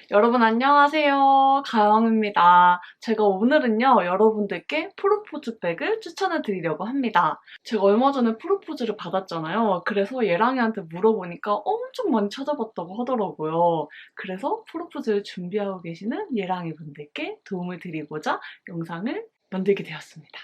여러분 안녕하세요. 가영입니다. 제가 오늘은요, 여러분들께 프로포즈 백을 추천해 드리려고 합니다. 제가 얼마 전에 프로포즈를 받았잖아요. 그래서 예랑이한테 물어보니까 엄청 많이 찾아봤다고 하더라고요. 그래서 프로포즈를 준비하고 계시는 예랑이 분들께 도움을 드리고자 영상을 만들게 되었습니다.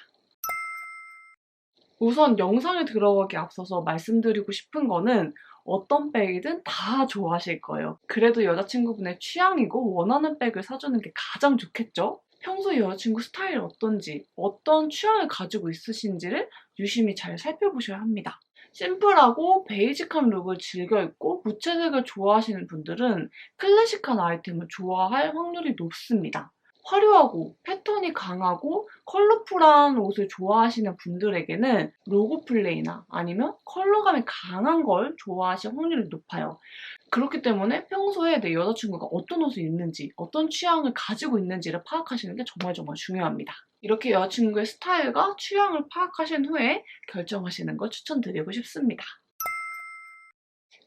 우선 영상에 들어가기 앞서서 말씀드리고 싶은 거는 어떤 백이든 다 좋아하실 거예요. 그래도 여자친구분의 취향이고 원하는 백을 사주는 게 가장 좋겠죠? 평소에 여자친구 스타일이 어떤지, 어떤 취향을 가지고 있으신지를 유심히 잘 살펴보셔야 합니다. 심플하고 베이직한 룩을 즐겨 입고 무채색을 좋아하시는 분들은 클래식한 아이템을 좋아할 확률이 높습니다. 화려하고 패턴이 강하고 컬러풀한 옷을 좋아하시는 분들에게는 로고 플레이나 아니면 컬러감이 강한 걸 좋아하실 확률이 높아요. 그렇기 때문에 평소에 내 여자친구가 어떤 옷을 입는지, 어떤 취향을 가지고 있는지를 파악하시는 게 정말 정말 중요합니다. 이렇게 여자친구의 스타일과 취향을 파악하신 후에 결정하시는 걸 추천드리고 싶습니다.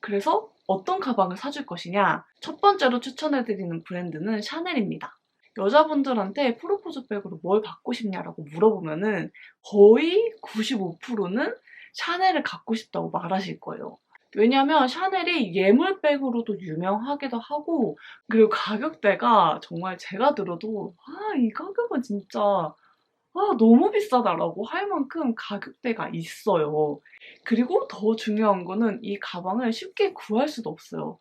그래서 어떤 가방을 사줄 것이냐? 첫 번째로 추천해드리는 브랜드는 샤넬입니다. 여자분들한테 프로포즈 백으로 뭘 받고 싶냐라고 물어보면은 거의 95%는 샤넬을 갖고 싶다고 말하실 거예요. 왜냐면 샤넬이 예물백으로도 유명하기도 하고, 그리고 가격대가 정말 제가 들어도 이 가격은 진짜 너무 비싸다라고 할 만큼 가격대가 있어요. 그리고 더 중요한 거는 이 가방을 쉽게 구할 수도 없어요.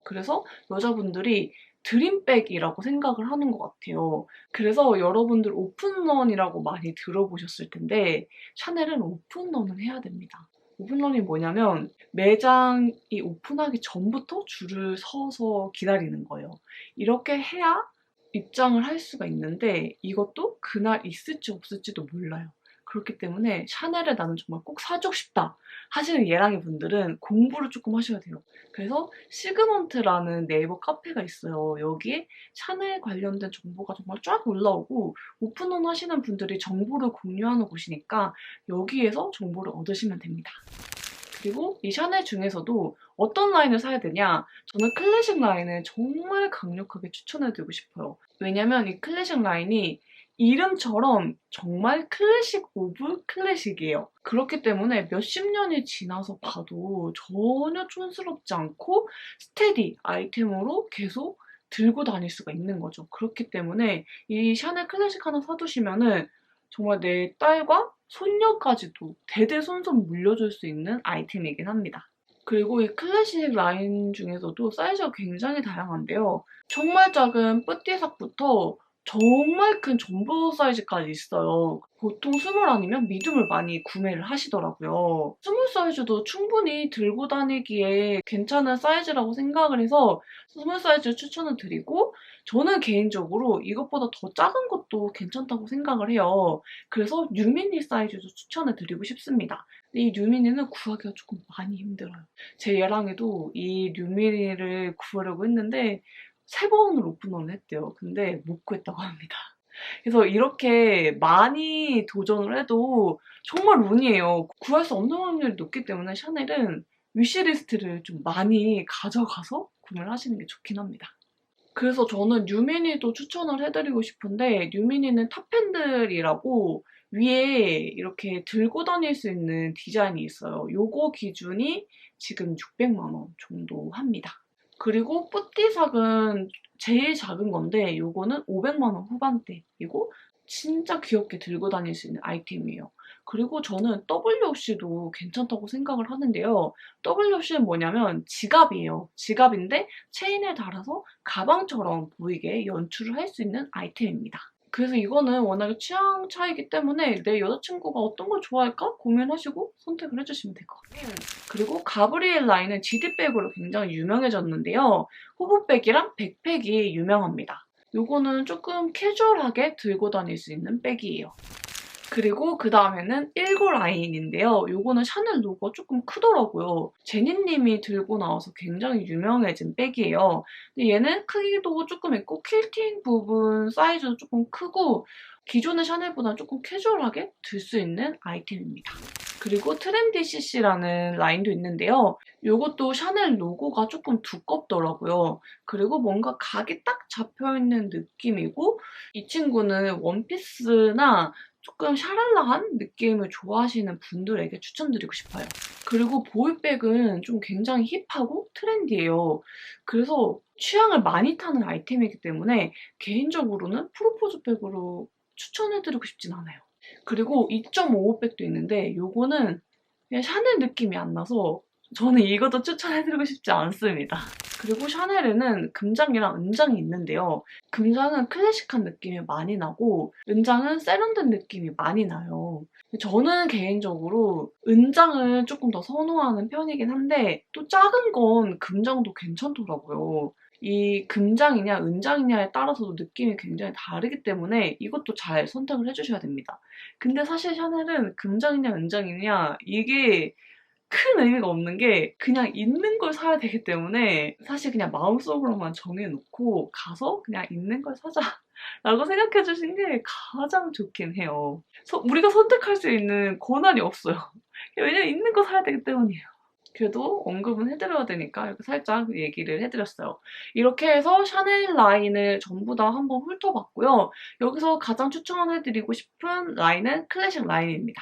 그래서 여자분들이 드림백이라고 생각을 하는 것 같아요. 그래서 여러분들 오픈런이라고 많이 들어보셨을 텐데 샤넬은 오픈런을 해야 됩니다. 오픈런이 뭐냐면 매장이 오픈하기 전부터 줄을 서서 기다리는 거예요. 이렇게 해야 입장을 할 수가 있는데 이것도 그날 있을지 없을지도 몰라요. 그렇기 때문에 샤넬을 나는 정말 꼭 사주고 싶다 하시는 예랑이 분들은 공부를 조금 하셔야 돼요. 그래서 시그먼트라는 네이버 카페가 있어요. 여기에 샤넬 관련된 정보가 정말 쫙 올라오고 오픈런 하시는 분들이 정보를 공유하는 곳이니까 여기에서 정보를 얻으시면 됩니다. 그리고 이 샤넬 중에서도 어떤 라인을 사야 되냐? 저는 클래식 라인을 정말 강력하게 추천해드리고 싶어요. 왜냐면 이 클래식 라인이 이름처럼 정말 클래식 오브 클래식이에요. 그렇기 때문에 몇십 년이 지나서 봐도 전혀 촌스럽지 않고 스테디 아이템으로 계속 들고 다닐 수가 있는 거죠. 그렇기 때문에 이 샤넬 클래식 하나 사두시면은 정말 내 딸과 손녀까지도 대대손손 물려줄 수 있는 아이템이긴 합니다. 그리고 이 클래식 라인 중에서도 사이즈가 굉장히 다양한데요. 정말 작은 뿌띠삭부터 정말 큰 점보 사이즈까지 있어요. 보통 스몰 아니면 미디움을 많이 구매를 하시더라고요. 스몰 사이즈도 충분히 들고 다니기에 괜찮은 사이즈라고 생각을 해서 스몰 사이즈를 추천을 드리고 저는 개인적으로 이것보다 더 작은 것도 괜찮다고 생각을 해요. 그래서 뉴미니 사이즈도 추천을 드리고 싶습니다. 근데 이 뉴미니는 구하기가 조금 많이 힘들어요. 제 얘랑이도 이 뉴미니를 구하려고 했는데 3번을 오픈런을 했대요. 근데 못 구했다고 합니다. 그래서 이렇게 많이 도전을 해도 정말 운이에요. 구할 수 없는 확률이 높기 때문에 샤넬은 위시리스트를 좀 많이 가져가서 구매를 하시는 게 좋긴 합니다. 그래서 저는 뉴미니도 추천을 해드리고 싶은데 뉴미니는 탑핸들이라고 위에 이렇게 들고 다닐 수 있는 디자인이 있어요. 요거 기준이 지금 600만 원 정도 합니다. 그리고 뿌띠삭은 제일 작은 건데 요거는 500만 원 후반대이고 진짜 귀엽게 들고 다닐 수 있는 아이템이에요. 그리고 저는 WC도 괜찮다고 생각을 하는데요. WC는 뭐냐면 지갑이에요. 지갑인데 체인에 달아서 가방처럼 보이게 연출을 할 수 있는 아이템입니다. 그래서 이거는 워낙에 취향 차이기 때문에 내 여자친구가 어떤 걸 좋아할까 고민하시고 선택을 해주시면 될 것 같아요. 그리고 가브리엘 라인은 GD백으로 굉장히 유명해졌는데요. 호보백이랑 백팩이 유명합니다. 요거는 조금 캐주얼하게 들고 다닐 수 있는 백이에요. 그리고 그 다음에는 19 라인인데요. 요거는 샤넬 로고가 조금 크더라고요. 제니님이 들고 나와서 굉장히 유명해진 백이에요. 근데 얘는 크기도 조금 있고 퀼팅 부분 사이즈도 조금 크고 기존의 샤넬보다 조금 캐주얼하게 들 수 있는 아이템입니다. 그리고 트렌디 CC라는 라인도 있는데요. 이것도 샤넬 로고가 조금 두껍더라고요. 그리고 뭔가 각이 딱 잡혀있는 느낌이고 이 친구는 원피스나 조금 샤랄라한 느낌을 좋아하시는 분들에게 추천드리고 싶어요. 그리고 보이백은 좀 굉장히 힙하고 트렌디해요. 그래서 취향을 많이 타는 아이템이기 때문에 개인적으로는 프로포즈 백으로 추천해드리고 싶진 않아요. 그리고 2.55백도 있는데 이거는 그냥 샤넬 느낌이 안 나서 저는 이것도 추천해드리고 싶지 않습니다. 그리고 샤넬에는 금장이랑 은장이 있는데요. 금장은 클래식한 느낌이 많이 나고 은장은 세련된 느낌이 많이 나요. 저는 개인적으로 은장을 조금 더 선호하는 편이긴 한데 또 작은 건 금장도 괜찮더라고요. 이 금장이냐 은장이냐에 따라서도 느낌이 굉장히 다르기 때문에 이것도 잘 선택을 해주셔야 됩니다. 근데 사실 샤넬은 금장이냐 은장이냐 이게 큰 의미가 없는 게 그냥 있는 걸 사야 되기 때문에 사실 그냥 마음속으로만 정해놓고 가서 그냥 있는 걸 사자 라고 생각해 주신 게 가장 좋긴 해요. 우리가 선택할 수 있는 권한이 없어요. 왜냐면 있는 거 사야 되기 때문이에요. 그래도 언급은 해드려야 되니까 이렇게 살짝 얘기를 해드렸어요. 이렇게 해서 샤넬 라인을 전부 다 한번 훑어봤고요. 여기서 가장 추천해드리고 싶은 라인은 클래식 라인입니다.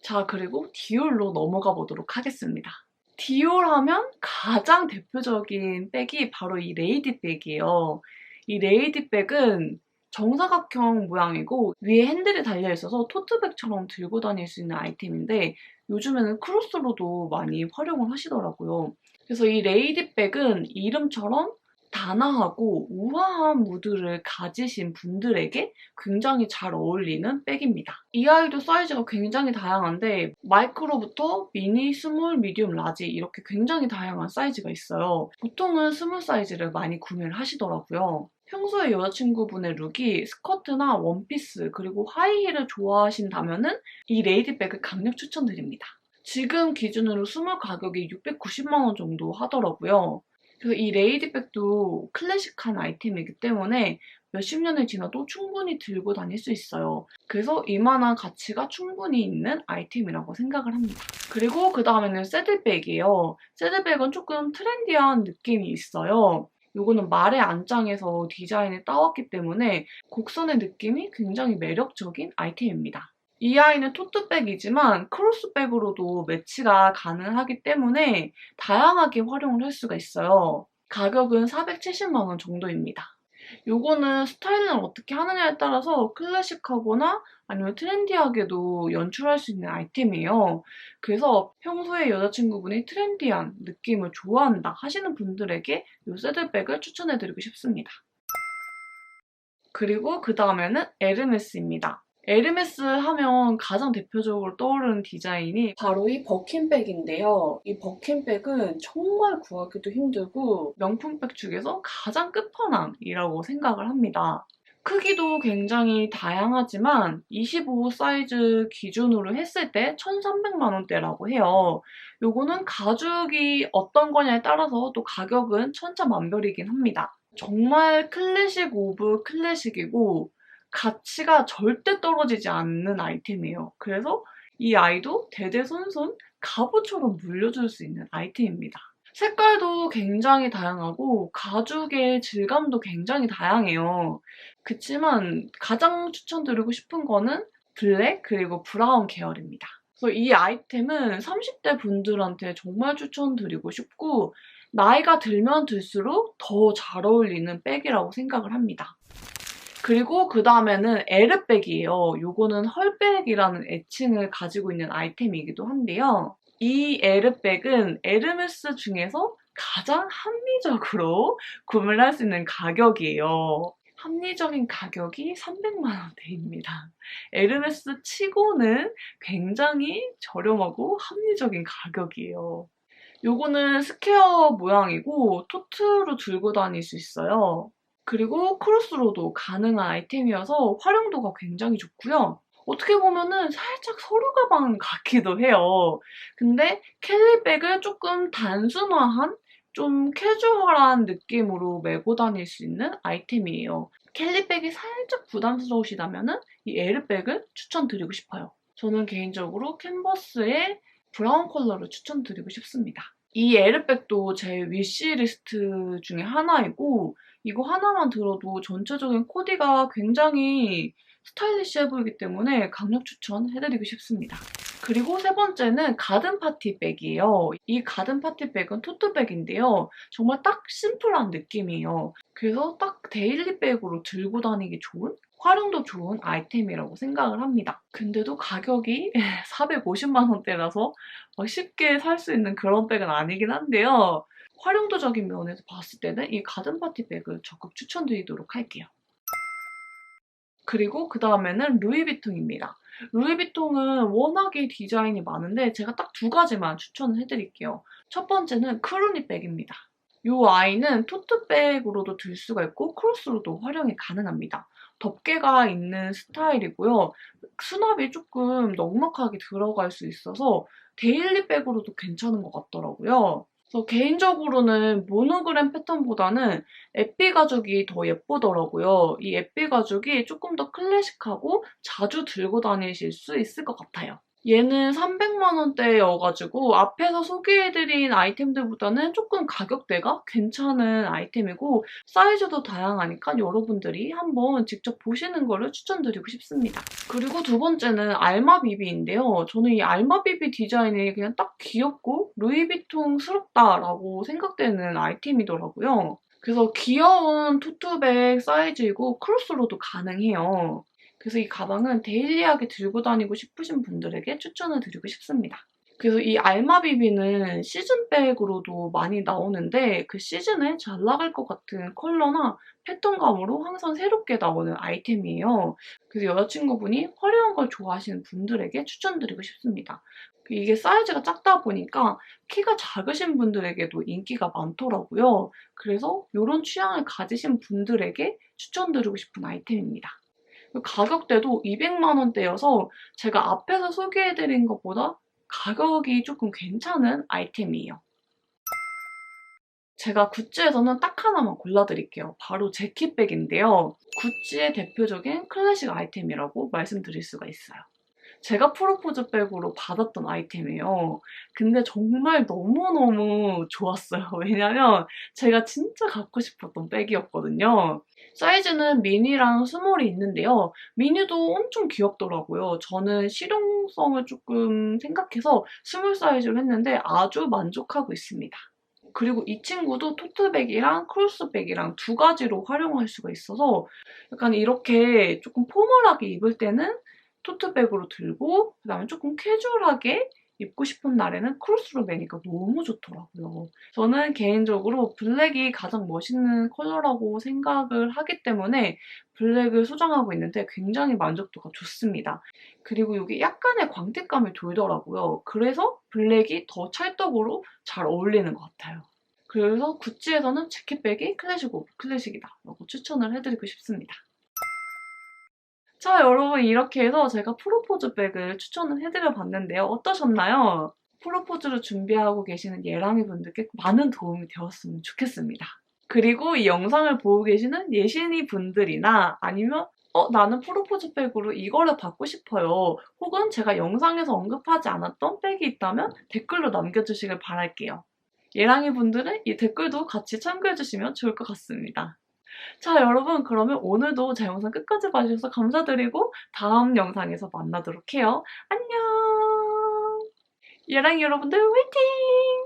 자, 그리고 디올로 넘어가 보도록 하겠습니다. 디올 하면 가장 대표적인 백이 바로 이 레이디 백이에요. 이 레이디 백은 정사각형 모양이고 위에 핸들이 달려있어서 토트백처럼 들고 다닐 수 있는 아이템인데 요즘에는 크로스로도 많이 활용을 하시더라고요. 그래서 이 레이디 백은 이름처럼 단아하고 우아한 무드를 가지신 분들에게 굉장히 잘 어울리는 백입니다. 이 아이도 사이즈가 굉장히 다양한데 마이크로부터 미니, 스몰, 미디움, 라지 이렇게 굉장히 다양한 사이즈가 있어요. 보통은 스몰 사이즈를 많이 구매를 하시더라고요. 평소에 여자친구분의 룩이 스커트나 원피스 그리고 하이힐을 좋아하신다면 이 레이디백을 강력 추천드립니다. 지금 기준으로 스몰 가격이 690만 원 정도 하더라고요. 그래서 이 레이디백도 클래식한 아이템이기 때문에 몇십 년이 지나도 충분히 들고 다닐 수 있어요. 그래서 이만한 가치가 충분히 있는 아이템이라고 생각을 합니다. 그리고 그 다음에는 새들백이에요. 새들백은 조금 트렌디한 느낌이 있어요. 이거는 말의 안장에서 디자인을 따왔기 때문에 곡선의 느낌이 굉장히 매력적인 아이템입니다. 이 아이는 토트백이지만 크로스백으로도 매치가 가능하기 때문에 다양하게 활용을 할 수가 있어요. 가격은 470만 원 정도입니다. 요거는 스타일링을 어떻게 하느냐에 따라서 클래식하거나 아니면 트렌디하게도 연출할 수 있는 아이템이에요. 그래서 평소에 여자친구분이 트렌디한 느낌을 좋아한다 하시는 분들에게 이 새들백을 추천해드리고 싶습니다. 그리고 그 다음에는 에르메스입니다. 에르메스 하면 가장 대표적으로 떠오르는 디자인이 바로 이 버킨백인데요. 이 버킨백은 정말 구하기도 힘들고 명품백 중에서 가장 끝판왕이라고 생각을 합니다. 크기도 굉장히 다양하지만 25 사이즈 기준으로 했을 때 1,300만 원대라고 해요. 요거는 가죽이 어떤 거냐에 따라서 또 가격은 천차만별이긴 합니다. 정말 클래식 오브 클래식이고 가치가 절대 떨어지지 않는 아이템이에요. 그래서 이 아이도 대대손손 갑오처럼 물려줄 수 있는 아이템입니다. 색깔도 굉장히 다양하고 가죽의 질감도 굉장히 다양해요. 그치만 가장 추천드리고 싶은 거는 블랙 그리고 브라운 계열입니다. 그래서 이 아이템은 30대 분들한테 정말 추천드리고 싶고 나이가 들면 들수록 더 잘 어울리는 백이라고 생각을 합니다. 그리고 그 다음에는 에르백이에요. 요거는 헐백이라는 애칭을 가지고 있는 아이템이기도 한데요. 이 에르백은 에르메스 중에서 가장 합리적으로 구매를 할 수 있는 가격이에요. 합리적인 가격이 300만 원대입니다. 에르메스 치고는 굉장히 저렴하고 합리적인 가격이에요. 요거는 스퀘어 모양이고 토트로 들고 다닐 수 있어요. 그리고 크로스로도 가능한 아이템이어서 활용도가 굉장히 좋고요. 어떻게 보면은 살짝 서류 가방 같기도 해요. 근데 캘리백을 조금 단순화한 좀 캐주얼한 느낌으로 메고 다닐 수 있는 아이템이에요. 캘리백이 살짝 부담스러우시다면 이 에르백을 추천드리고 싶어요. 저는 개인적으로 캔버스의 브라운 컬러를 추천드리고 싶습니다. 이 에르백도 제 위시리스트 중에 하나이고 이거 하나만 들어도 전체적인 코디가 굉장히 스타일리시해 보이기 때문에 강력 추천해드리고 싶습니다. 그리고 세 번째는 가든 파티 백이에요. 이 가든 파티 백은 토트백인데요. 정말 딱 심플한 느낌이에요. 그래서 딱 데일리백으로 들고 다니기 좋은? 활용도 좋은 아이템이라고 생각을 합니다. 근데도 가격이 450만 원대라서 쉽게 살 수 있는 그런 백은 아니긴 한데요. 활용도적인 면에서 봤을 때는 이 가든 파티 백을 적극 추천드리도록 할게요. 그리고 그 다음에는 루이비통입니다. 루이비통은 워낙에 디자인이 많은데 제가 딱 두 가지만 추천을 해드릴게요. 첫 번째는 크루니 백입니다. 이 아이는 토트백으로도 들 수가 있고 크로스로도 활용이 가능합니다. 덮개가 있는 스타일이고요. 수납이 조금 넉넉하게 들어갈 수 있어서 데일리백으로도 괜찮은 것 같더라고요. 그래서 개인적으로는 모노그램 패턴보다는 에피 가죽이 더 예쁘더라고요. 이 에피 가죽이 조금 더 클래식하고 자주 들고 다니실 수 있을 것 같아요. 얘는 300만 원대여가지고 앞에서 소개해드린 아이템들보다는 조금 가격대가 괜찮은 아이템이고 사이즈도 다양하니까 여러분들이 한번 직접 보시는 거를 추천드리고 싶습니다. 그리고 두 번째는 알마비비인데요. 저는 이 알마비비 디자인이 그냥 딱 귀엽고 루이비통스럽다라고 생각되는 아이템이더라고요. 그래서 귀여운 토트백 사이즈이고 크로스로도 가능해요. 그래서 이 가방은 데일리하게 들고 다니고 싶으신 분들에게 추천을 드리고 싶습니다. 그래서 이 알마비비는 시즌백으로도 많이 나오는데 그 시즌에 잘 나갈 것 같은 컬러나 패턴감으로 항상 새롭게 나오는 아이템이에요. 그래서 여자친구분이 화려한 걸 좋아하시는 분들에게 추천드리고 싶습니다. 이게 사이즈가 작다 보니까 키가 작으신 분들에게도 인기가 많더라고요. 그래서 이런 취향을 가지신 분들에게 추천드리고 싶은 아이템입니다. 가격대도 200만 원대여서 제가 앞에서 소개해드린 것보다 가격이 조금 괜찮은 아이템이에요. 제가 구찌에서는 딱 하나만 골라드릴게요. 바로 재킷백인데요. 구찌의 대표적인 클래식 아이템이라고 말씀드릴 수가 있어요. 제가 프로포즈백으로 받았던 아이템이에요. 근데 정말 너무너무 좋았어요. 왜냐면 제가 진짜 갖고 싶었던 백이었거든요. 사이즈는 미니랑 스몰이 있는데요. 미니도 엄청 귀엽더라고요. 저는 실용성을 조금 생각해서 스몰 사이즈로 했는데 아주 만족하고 있습니다. 그리고 이 친구도 토트백이랑 크로스백이랑 두 가지로 활용할 수가 있어서 약간 이렇게 조금 포멀하게 입을 때는 토트백으로 들고 그다음에 조금 캐주얼하게 입고 싶은 날에는 크로스로 매니까 너무 좋더라고요. 저는 개인적으로 블랙이 가장 멋있는 컬러라고 생각을 하기 때문에 블랙을 소장하고 있는데 굉장히 만족도가 좋습니다. 그리고 여기 약간의 광택감이 돌더라고요. 그래서 블랙이 더 찰떡으로 잘 어울리는 것 같아요. 그래서 구찌에서는 재킷백이 클래식 오브 클래식이다 라고 추천을 해드리고 싶습니다. 자, 여러분 이렇게 해서 제가 프로포즈 백을 추천을 해드려봤는데요. 어떠셨나요? 프로포즈를 준비하고 계시는 예랑이 분들께 많은 도움이 되었으면 좋겠습니다. 그리고 이 영상을 보고 계시는 예신이 분들이나 아니면 나는 프로포즈 백으로 이거를 받고 싶어요. 혹은 제가 영상에서 언급하지 않았던 백이 있다면 댓글로 남겨주시길 바랄게요. 예랑이 분들은 이 댓글도 같이 참고해주시면 좋을 것 같습니다. 자, 여러분 그러면 오늘도 제 영상 끝까지 봐주셔서 감사드리고 다음 영상에서 만나도록 해요. 안녕! 예랑이 여러분들 화이팅!